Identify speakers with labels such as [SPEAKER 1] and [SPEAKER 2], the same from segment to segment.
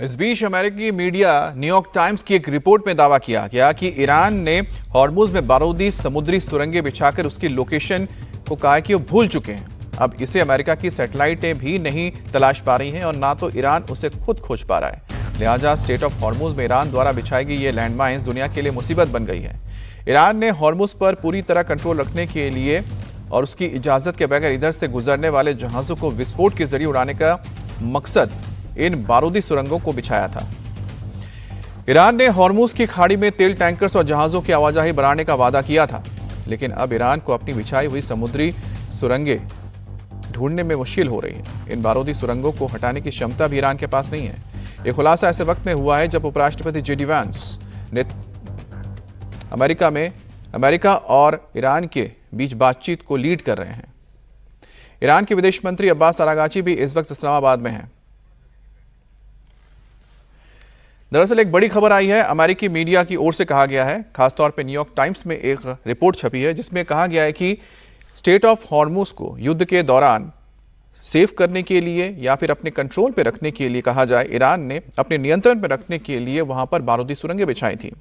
[SPEAKER 1] इस बीच अमेरिकी media New York times की एक रिपोर्ट में दावा किया गया कि ईरान ने हॉर्मुज में बारूदी समुद्री सुरंगें बिछाकर उसकी लोकेशन को कहा कि वो भूल चुके हैं। अब इसे अमेरिका की सैटेलाइटें भी नहीं तलाश पा रही हैं और ना तो ईरान उसे खुद खोज पा रहा है। लिहाजा स्टेट ऑफ हॉर्मुज में ईरान द्वारा बिछाई गई ये लैंडमाइंस दुनिया के लिए मुसीबत बन गई है। ईरान ने हॉर्मुज पर पूरी तरह कंट्रोल रखने के लिए और उसकी इजाजत के बगैर इधर से गुजरने वाले जहाजों को विस्फोट के जरिए उड़ाने का मकसद इन बारूदी सुरंगों को बिछाया था। ईरान ने हॉर्मुज की खाड़ी में तेल टैंकर्स और जहाजों की आवाजाही बढ़ाने का वादा किया था, लेकिन अब ईरान को अपनी बिछाई हुई समुद्री सुरंगें ढूंढने में मुश्किल हो रही है। इन बारूदी सुरंगों को हटाने की क्षमता भी ईरान के पास नहीं है। यह खुलासा ऐसे वक्त में हुआ है जब उपराष्ट्रपति जेडी वांस ने अमेरिका और ईरान के बीच बातचीत को लीड कर रहे हैं। ईरान के विदेश मंत्री अब्बास अरागाची भी इस वक्त इस्लामाबाद में हैं। दरअसल एक बड़ी खबर आई है, अमेरिकी मीडिया की ओर से कहा गया है, खासतौर पे न्यूयॉर्क टाइम्स में एक रिपोर्ट छपी है जिसमें कहा गया है कि स्टेट ऑफ हॉर्मुज को युद्ध के दौरान सेव करने के लिए या फिर अपने कंट्रोल पे रखने के लिए कहा जाए, ईरान ने अपने नियंत्रण पे रखने के लिए वहां पर बारूदी सुरंगें बिछाई थी।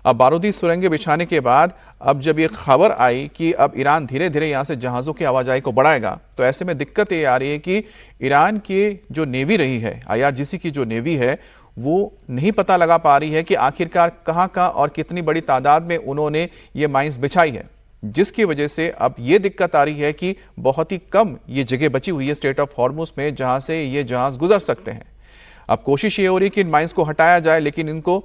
[SPEAKER 1] अब बारूदी सुरंगें बिछाने के बाद अब जब ये खबर आई कि अब ईरान धीरे धीरे यहाँ से जहाज़ों की आवाजाही को बढ़ाएगा, तो ऐसे में दिक्कत ये आ रही है कि ईरान की जो नेवी रही है, IRGC की जो नेवी है, वो नहीं पता लगा पा रही है कि आखिरकार कहाँ और कितनी बड़ी तादाद में उन्होंने ये माइंस बिछाई है, जिसकी वजह से अब ये दिक्कत आ रही है कि बहुत ही कम ये जगह बची हुई है स्टेट ऑफ हॉर्मुज में जहाँ से ये जहाज़ गुजर सकते हैं। अब कोशिश ये हो रही है कि इन माइंस को हटाया जाए, लेकिन इनको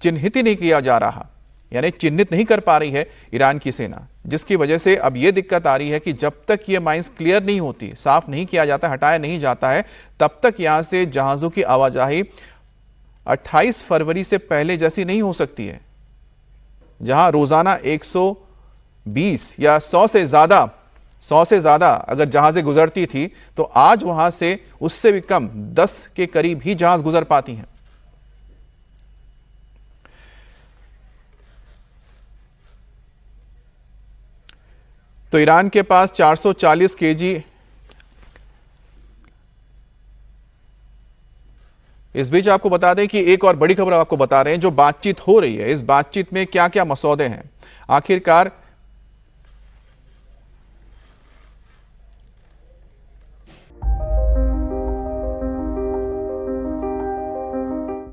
[SPEAKER 1] चिन्हित ही नहीं किया जा रहा, यानी चिन्हित नहीं कर पा रही है ईरान की सेना, जिसकी वजह से अब यह दिक्कत आ रही है कि जब तक ये माइंस क्लियर नहीं होती, साफ नहीं किया जाता, हटाया नहीं जाता है, तब तक यहां से जहाजों की आवाजाही 28 फरवरी से पहले जैसी नहीं हो सकती है। जहां रोजाना 120 या 100 से ज्यादा अगर जहाजें गुजरती थी, तो आज वहां से उससे भी कम 10 के करीब ही जहाज गुजर पाती हैं। तो ईरान के पास 440 केजी। इस बीच आपको बता दें कि एक और बड़ी खबर आपको बता रहे हैं, जो बातचीत हो रही है, इस बातचीत में क्या क्या मसौदे हैं। आखिरकार